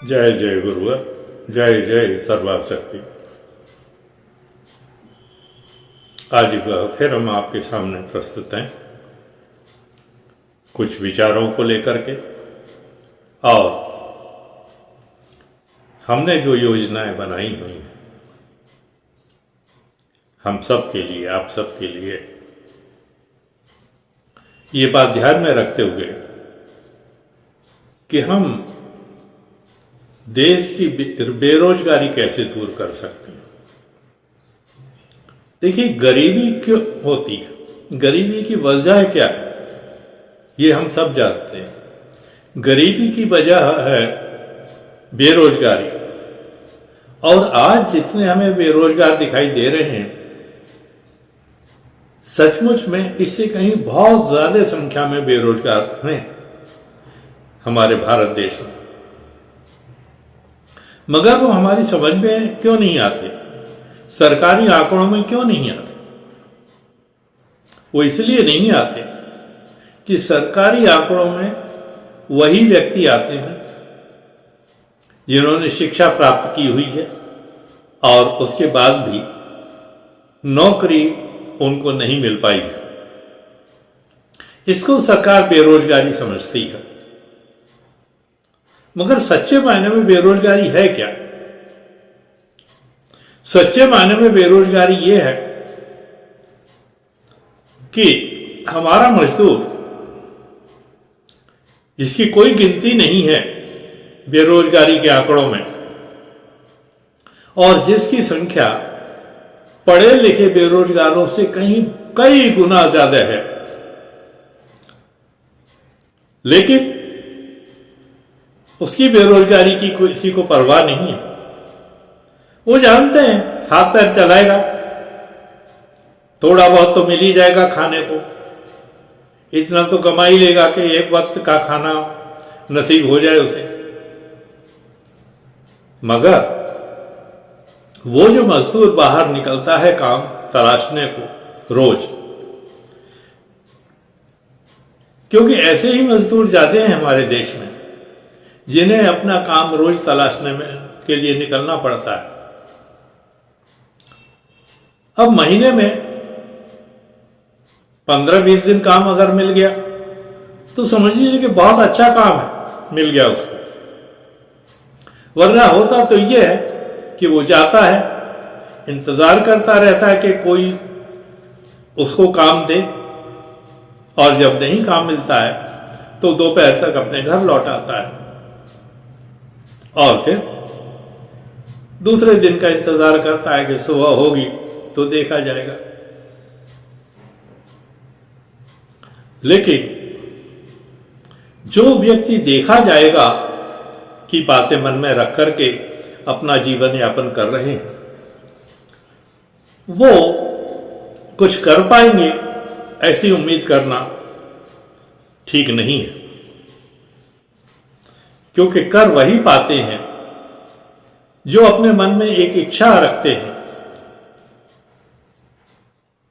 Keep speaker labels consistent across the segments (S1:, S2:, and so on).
S1: जय जय गुरुवर, जय जय सर्वशक्ति। आज फिर हम आपके सामने प्रस्तुत हैं कुछ विचारों को लेकर के, और हमने जो योजनाएं बनाई हुई हैं हम सब के लिए, आप सब के लिए, ये बात ध्यान में रखते हुए कि हम देश की बेरोजगारी कैसे दूर कर सकते हैं। देखिए, गरीबी क्यों होती है, गरीबी की वजह क्या है, ये हम सब जानते हैं। गरीबी की वजह है बेरोजगारी, और आज जितने हमें बेरोजगार दिखाई दे रहे हैं, सचमुच में इससे कहीं बहुत ज्यादा संख्या में बेरोजगार हैं हमारे भारत देश में, मगर वो हमारी समझ में क्यों नहीं आते, सरकारी आंकड़ों में क्यों नहीं आते। वो इसलिए नहीं आते कि सरकारी आंकड़ों में वही व्यक्ति आते हैं जिन्होंने शिक्षा प्राप्त की हुई है और उसके बाद भी नौकरी उनको नहीं मिल पाई है। इसको सरकार बेरोजगारी समझती है, मगर सच्चे मायने में बेरोजगारी है क्या? सच्चे मायने में बेरोजगारी यह है कि हमारा मजदूर, जिसकी कोई गिनती नहीं है बेरोजगारी के आंकड़ों में, और जिसकी संख्या पढ़े लिखे बेरोजगारों से कहीं कई गुना ज्यादा है, लेकिन उसकी बेरोजगारी की किसी को परवाह नहीं है। वो जानते हैं हाथ पैर चलाएगा, थोड़ा बहुत तो मिल ही जाएगा खाने को, इतना तो कमा ही लेगा कि एक वक्त का खाना नसीब हो जाए उसे। मगर वो जो मजदूर बाहर निकलता है काम तलाशने को रोज, क्योंकि ऐसे ही मजदूर जाते हैं हमारे देश में जिन्हें अपना काम रोज तलाशने में के लिए निकलना पड़ता है। अब महीने में 15-20 दिन काम अगर मिल गया तो समझ लीजिए कि बहुत अच्छा काम है, मिल गया उसको। वरना होता तो यह है कि वो जाता है, इंतजार करता रहता है कि कोई उसको काम दे, और जब नहीं काम मिलता है तो दोपहर तक अपने घर लौट आता है, और फिर दूसरे दिन का इंतजार करता है कि सुबह होगी तो देखा जाएगा। लेकिन जो व्यक्ति देखा जाएगा की बातें मन में रख करके अपना जीवन यापन कर रहे हैं, वो कुछ कर पाएंगे ऐसी उम्मीद करना ठीक नहीं है, क्योंकि कर वही पाते हैं जो अपने मन में एक इच्छा रखते हैं,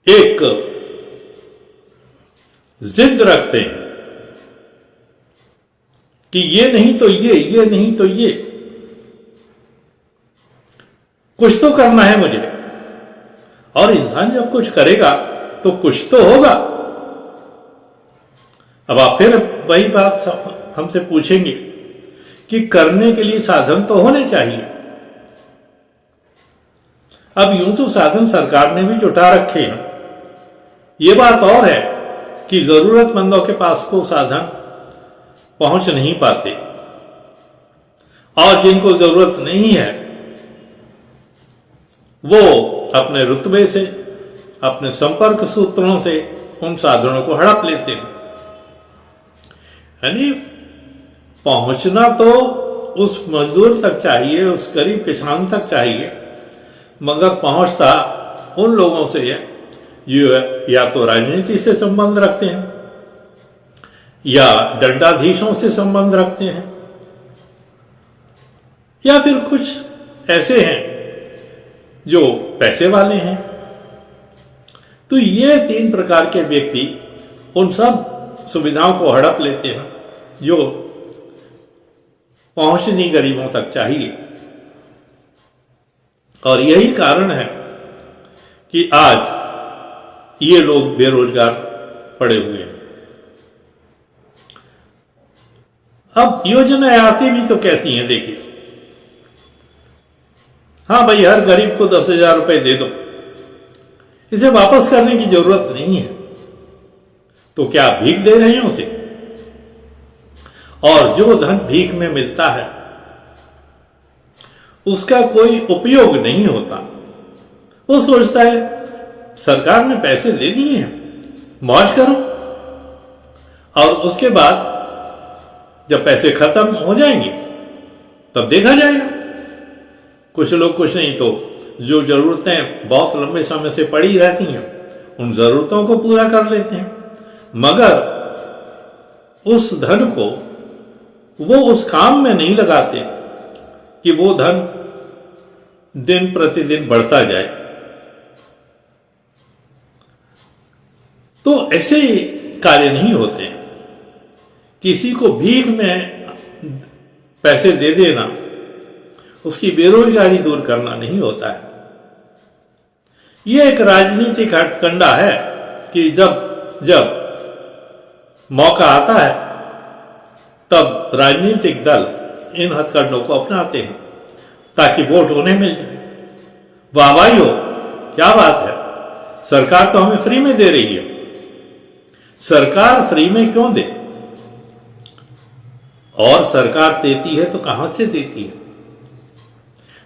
S1: एक जिद रखते हैं कि ये नहीं तो ये नहीं तो ये, कुछ तो करना है मुझे। और इंसान जब कुछ करेगा तो कुछ तो होगा। अब आप फिर वही बात हमसे पूछेंगे कि करने के लिए साधन तो होने चाहिए। अब यूं तो साधन सरकार ने भी जुटा रखे हैं, ये बात और है कि जरूरतमंदों के पास को साधन पहुंच नहीं पाते, और जिनको जरूरत नहीं है वो अपने रुतबे से, अपने संपर्क सूत्रों से उन साधनों को हड़प लेते हैं। यानी पहुंचना तो उस मजदूर तक चाहिए, उस गरीब किसान तक चाहिए, मगर पहुंचता उन लोगों से है जो या तो राजनीति से संबंध रखते हैं या दंडाधीशों से संबंध रखते हैं, या फिर कुछ ऐसे हैं जो पैसे वाले हैं। तो ये 3 प्रकार के व्यक्ति उन सब सुविधाओं को हड़प लेते हैं जो पहुंचनी गरीबों तक चाहिए। और यही कारण है कि आज ये लोग बेरोजगार पड़े हुए हैं। अब योजनाएं आती भी तो कैसी हैं देखिए। हाँ भाई, हर गरीब को 10,000 रुपए दे दो, इसे वापस करने की जरूरत नहीं है। तो क्या आप भीख दे रहे हैं उसे? और जो धन भीख में मिलता है उसका कोई उपयोग नहीं होता। वो सोचता है सरकार ने पैसे दे दिए हैं, मौज करो, और उसके बाद जब पैसे खत्म हो जाएंगे तब देखा जाएगा। कुछ लोग, कुछ नहीं तो जो जरूरतें बहुत लंबे समय से पड़ी रहती हैं उन जरूरतों को पूरा कर लेते हैं, मगर उस धन को वो उस काम में नहीं लगाते कि वो धन दिन प्रतिदिन बढ़ता जाए। तो ऐसे कार्य नहीं होते। किसी को भीख में पैसे दे देना उसकी बेरोजगारी दूर करना नहीं होता है। यह एक राजनीतिक हथकंडा है कि जब जब मौका आता है तब राजनीतिक दल इन हथकंडों को अपनाते हैं ताकि वोट उन्हें मिल जाए, वाहवाही हो। क्या बात है, सरकार तो हमें फ्री में दे रही है। सरकार फ्री में क्यों दे? और सरकार देती है तो कहां से देती है?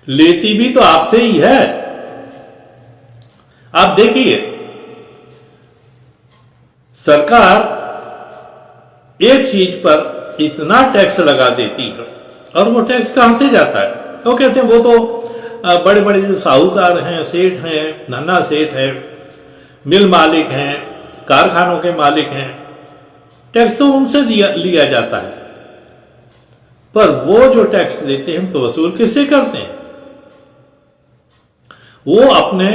S1: लेती भी तो आपसे ही है। आप देखिए, सरकार एक चीज पर इतना टैक्स लगा देती है और वो टैक्स कहां से जाता है? वो कहते हैं वो तो बड़े बड़े जो साहूकार हैं, सेठ हैं, धन्ना सेठ हैं, मिल मालिक हैं, कारखानों के मालिक हैं, टैक्स तो उनसे लिया जाता है। पर वो जो टैक्स देते हैं तो वसूल किससे करते हैं? वो अपने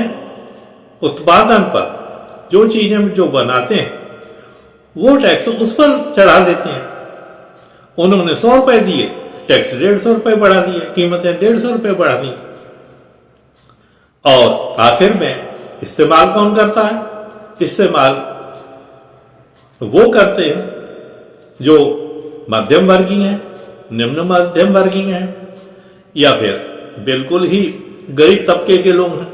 S1: उत्पादन पर जो चीजें जो बनाते हैं वो टैक्स उस पर चढ़ा देते हैं। उन्होंने 100 रुपए दिए, टैक्स 150 रुपए बढ़ा दिए, कीमतें 150 रुपए बढ़ा दी। और आखिर में इस्तेमाल कौन करता है? इस्तेमाल वो करते हैं जो मध्यम वर्गीय हैं, निम्न मध्यम वर्गीय हैं, या फिर बिल्कुल ही गरीब तबके के लोग हैं।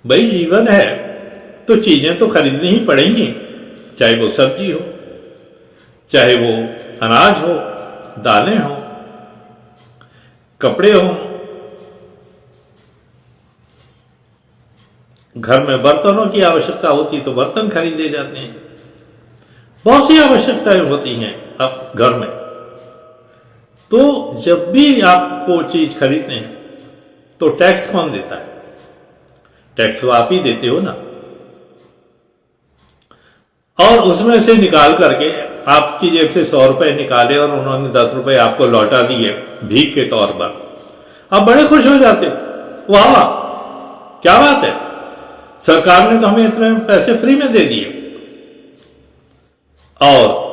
S1: भाई जीवन है तो चीजें तो खरीदनी ही पड़ेंगी, चाहे वो सब्जी हो, चाहे वो अनाज हो, दालें हो, कपड़े हो, घर में बर्तनों की आवश्यकता होती तो बर्तन खरीदे जाते हैं। बहुत सी आवश्यकताएं होती हैं अब घर में। तो जब भी आप वो चीज खरीदते हैं तो टैक्स कौन देता है? टैक्स तो आप ही देते हो ना। और उसमें से निकाल करके आपकी जेब से 100 रुपए निकाले और उन्होंने 10 रुपए आपको लौटा दिए भीख के तौर पर, आप बड़े खुश हो जाते हो, वाह वाह क्या बात है, सरकार ने तो हमें इतने पैसे फ्री में दे दिए। और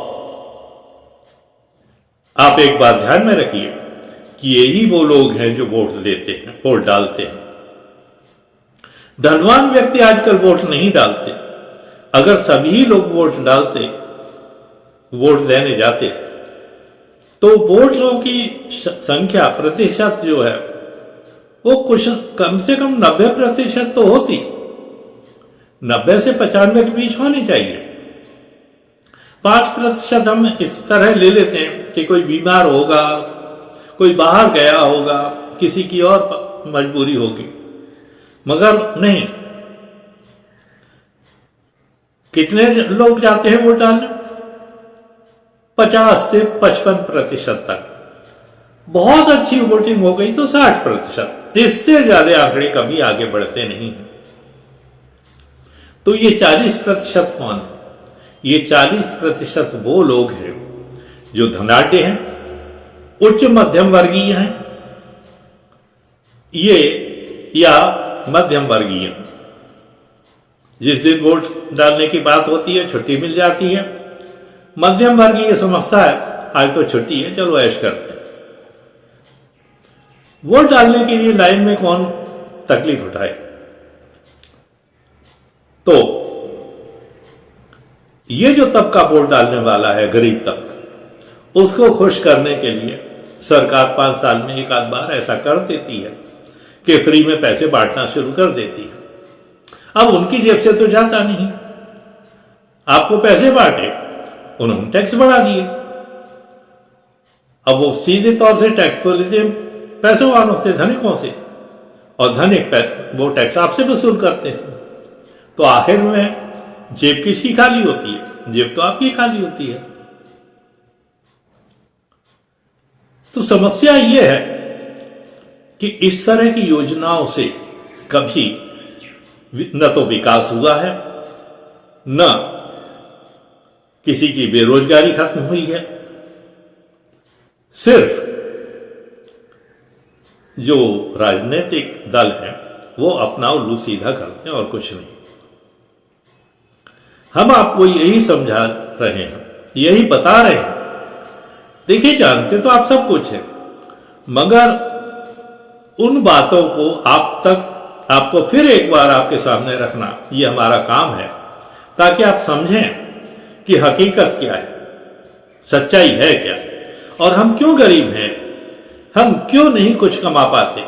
S1: आप एक बात ध्यान में रखिए कि यही वो लोग हैं जो वोट देते हैं, वोट डालते हैं। धनवान व्यक्ति आजकल वोट नहीं डालते। अगर सभी लोग वोट डालते, वोट देने जाते, तो वोटों की संख्या प्रतिशत जो है वो कुछ कम से कम 90% तो होती, 90 से 95 के बीच होनी चाहिए। 5% हम इस तरह ले लेते हैं कि कोई बीमार होगा, कोई बाहर गया होगा, किसी की और मजबूरी होगी, मगर नहीं। कितने लोग जाते हैं वोट डालने? 50 से 55% तक। बहुत अच्छी वोटिंग हो गई तो 60%। इससे ज्यादा आंकड़े कभी आगे बढ़ते नहीं हैं। तो ये 40% कौन है? ये 40% वो लोग हैं जो धनाढ्य हैं, उच्च मध्यम वर्गीय हैं, ये या मध्यम वर्गीय हैं। जिस दिन वोट डालने की बात होती है छुट्टी मिल जाती है। मध्यम वर्गीय समझता है आज तो छुट्टी है, चलो ऐश करते हैं। वोट डालने के लिए लाइन में कौन तकलीफ उठाए? तो ये जो तबका वोट डालने वाला है, गरीब तबका, उसको खुश करने के लिए सरकार 5 साल में एक आध बार ऐसा कर देती है कि फ्री में पैसे बांटना शुरू कर देती है। अब उनकी जेब से तो जाता नहीं, आपको पैसे बांटे, उन्होंने टैक्स बढ़ा दिए। अब वो सीधे तौर से टैक्स तो लेते हैं पैसे वालों से, धनिकों से, और धनिक वो टैक्स आपसे वसूल करते हैं। तो आखिर में जेब किसकी खाली होती है? जेब तो आपकी खाली होती है। तो समस्या यह है कि इस तरह की योजनाओं से कभी न तो विकास हुआ है, न किसी की बेरोजगारी खत्म हुई है। सिर्फ जो राजनीतिक दल हैं वो अपना उल्लू सीधा करते हैं और कुछ नहीं। हम आपको यही समझा रहे हैं, यही बता रहे हैं। देखिए, जानते तो आप सब कुछ है, मगर उन बातों को आपको फिर एक बार आपके सामने रखना ये हमारा काम है, ताकि आप समझें कि हकीकत क्या है, सच्चाई है क्या, और हम क्यों गरीब हैं, हम क्यों नहीं कुछ कमा पाते।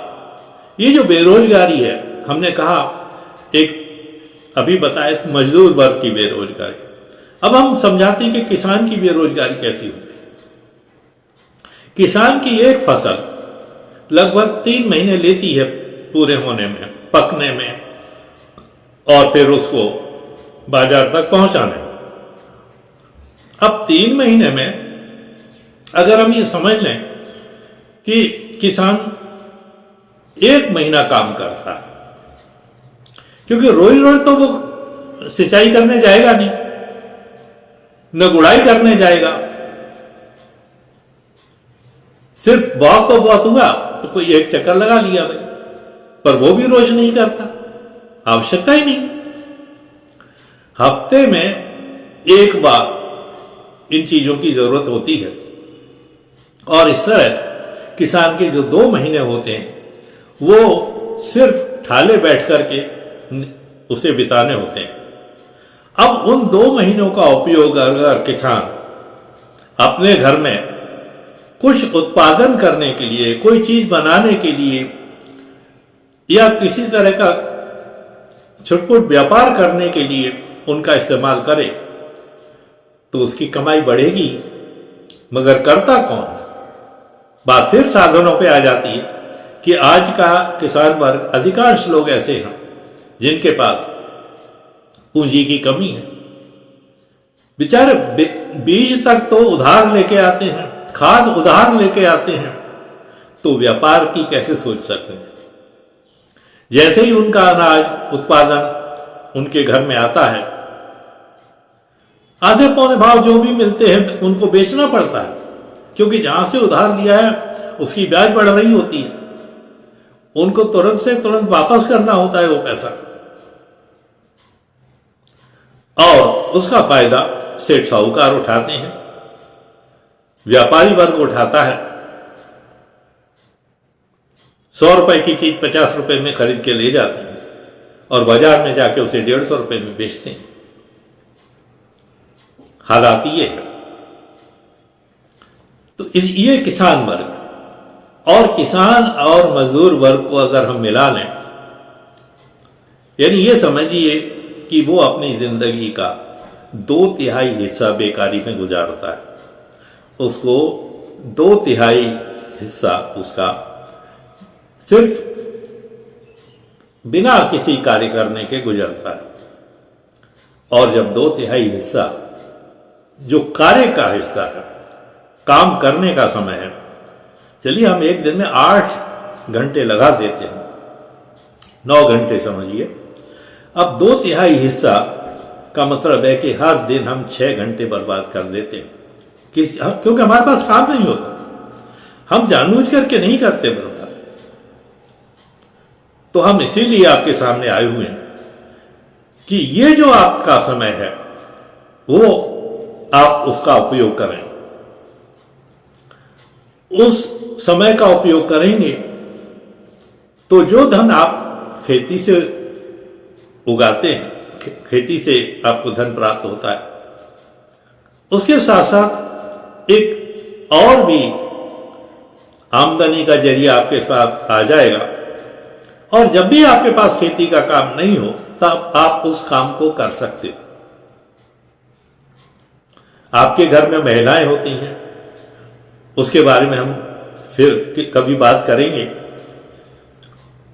S1: ये जो बेरोजगारी है, हमने कहा एक अभी बताया मजदूर वर्ग की बेरोजगारी, अब हम समझाते हैं कि किसान की बेरोजगारी कैसी होती है। किसान की एक फसल लगभग 3 महीने लेती है पूरे होने में, पकने में, और फिर उसको बाजार तक पहुंचाने में। अब 3 महीने में अगर हम ये समझ लें कि किसान 1 महीना काम करता है, क्योंकि रोज रोज तो वो सिंचाई करने जाएगा नहीं, न गुड़ाई करने जाएगा, सिर्फ बहुत तो बहुत हुआ तो कोई एक चक्कर लगा लिया भाई, पर वो भी रोज नहीं करता, आवश्यकता ही नहीं। हफ्ते में एक बार इन चीजों की जरूरत होती है, और इस तरह किसान के जो 2 महीने होते हैं वो सिर्फ ठाले बैठ करके उसे बिताने होते हैं। अब उन 2 महीनों का उपयोग अगर किसान अपने घर में कुछ उत्पादन करने के लिए, कोई चीज बनाने के लिए, या किसी तरह का छुटपुट व्यापार करने के लिए उनका इस्तेमाल करे, तो उसकी कमाई बढ़ेगी। मगर करता कौन? बात फिर साधनों पे आ जाती है कि आज का किसान वर्ग, अधिकांश लोग ऐसे हैं जिनके पास पूंजी की कमी है। बेचारे बीज तक तो उधार लेके आते हैं, खाद उधार लेके आते हैं, तो व्यापार की कैसे सोच सकते हैं? जैसे ही उनका अनाज उत्पादन उनके घर में आता है, आधे पौने भाव जो भी मिलते हैं उनको बेचना पड़ता है, क्योंकि जहां से उधार लिया है उसकी ब्याज बढ़ रही होती है, उनको तुरंत से तुरंत वापस करना होता है वो पैसा, और उसका फायदा सेठ साहूकार उठाते हैं, व्यापारी वर्ग उठाता है। 100 रुपए की चीज 50 रुपए में खरीद के ले जाते हैं और बाजार में जाके उसे 150 रुपए में बेचते हैं। हालात ये है। तो ये किसान वर्ग, और किसान और मजदूर वर्ग को अगर हम मिला लें, यानी ये समझिए कि वो अपनी जिंदगी का 2/3 हिस्सा बेकारी में गुजारता है, उसको 2/3 हिस्सा उसका सिर्फ बिना किसी कार्य करने के गुजरता है, और जब 2/3 हिस्सा जो कार्य का हिस्सा है, काम करने का समय है, चलिए हम एक दिन में 8 घंटे लगा देते हैं, 9 घंटे समझिए। अब 2/3 हिस्सा का मतलब है कि हर दिन हम 6 घंटे बर्बाद कर देते हैं, क्योंकि हमारे पास काम नहीं होता, हम जानबूझ करके नहीं करते बर्बाद। तो हम इसीलिए आपके सामने आए हुए हैं कि ये जो आपका समय है वो आप उसका उपयोग करें, उस समय का उपयोग करेंगे तो जो धन आप खेती से उगाते हैं, खेती से आपको धन प्राप्त होता है, उसके साथ साथ एक और भी आमदनी का जरिया आपके साथ आ जाएगा। और जब भी आपके पास खेती का काम नहीं हो तब आप उस काम को कर सकते हो। आपके घर में महिलाएं होती हैं, उसके बारे में हम फिर कभी बात करेंगे,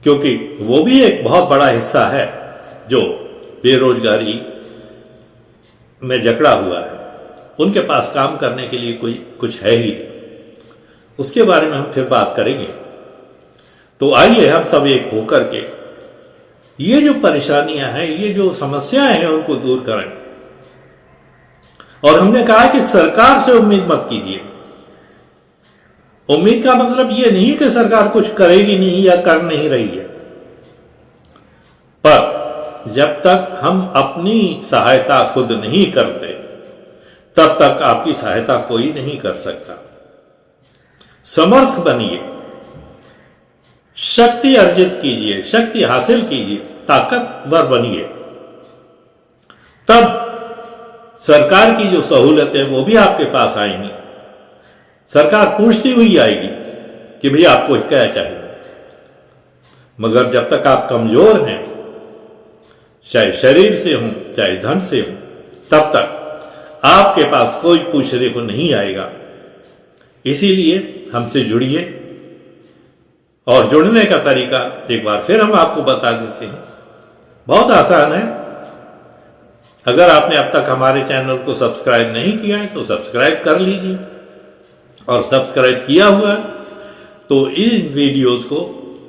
S1: क्योंकि वो भी एक बहुत बड़ा हिस्सा है जो बेरोजगारी में जकड़ा हुआ है। उनके पास काम करने के लिए कोई कुछ है ही नहीं। उसके बारे में हम फिर बात करेंगे। तो आइए हम सब एक होकर के ये जो परेशानियां हैं, ये जो समस्याएं हैं, उनको दूर करें। और हमने कहा कि सरकार से उम्मीद मत कीजिए। उम्मीद का मतलब ये नहीं कि सरकार कुछ करेगी नहीं या कर नहीं रही है, पर जब तक हम अपनी सहायता खुद नहीं करते तब तक आपकी सहायता कोई नहीं कर सकता। समर्थ बनिए, शक्ति अर्जित कीजिए, शक्ति हासिल कीजिए, ताकतवर बनिए। तब सरकार की जो सहूलतें वो भी आपके पास आएंगी। सरकार पूछती हुई आएगी कि भैया आपको क्या चाहिए। मगर जब तक आप कमजोर हैं, चाहे शरीर से हो चाहे धन से हो, तब तक आपके पास कोई पूछने को नहीं आएगा। इसीलिए हमसे जुड़िए। और जुड़ने का तरीका एक बार फिर हम आपको बता देते हैं, बहुत आसान है। अगर आपने अब तक हमारे चैनल को सब्सक्राइब नहीं किया है तो सब्सक्राइब कर लीजिए, और सब्सक्राइब किया हुआ है तो इन वीडियोस को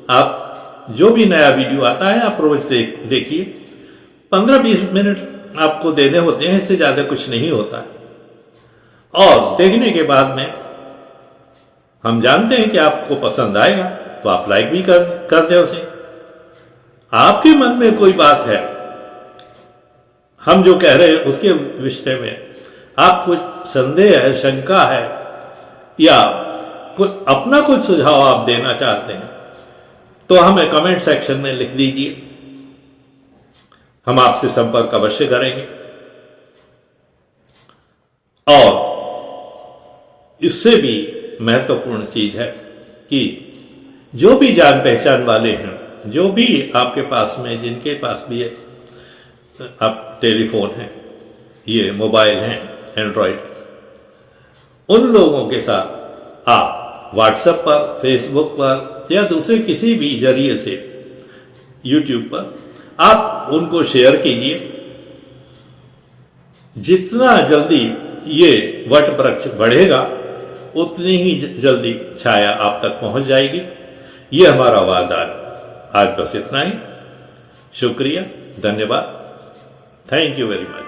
S1: आप जो भी नया वीडियो आता है आप रोज देखिए। 15-20 मिनट आपको देने होते हैं, इससे ज्यादा कुछ नहीं होता है। और देखने के बाद में हम जानते हैं कि आपको पसंद आएगा तो आप लाइक भी कर दें उसे। आपके मन में कोई बात है, हम जो कह रहे हैं उसके विषय में आप कुछ संदेह है, शंका है, या अपना कुछ सुझाव आप देना चाहते हैं तो हमें कमेंट सेक्शन में लिख दीजिए। हम आपसे संपर्क अवश्य करेंगे। और इससे भी महत्वपूर्ण चीज है कि जो भी जान पहचान वाले हैं, जो भी आपके पास में, जिनके पास भी आप टेलीफोन है, ये मोबाइल हैं एंड्रॉइड, उन लोगों के साथ आप व्हाट्सएप पर, फेसबुक पर या दूसरे किसी भी जरिए से, यूट्यूब पर आप उनको शेयर कीजिए। जितना जल्दी ये वट वृक्ष बढ़ेगा उतनी ही जल्दी छाया आप तक पहुंच जाएगी। ये हमारा वादा है। आज बस इतना ही। शुक्रिया, धन्यवाद, थैंक यू वेरी मच।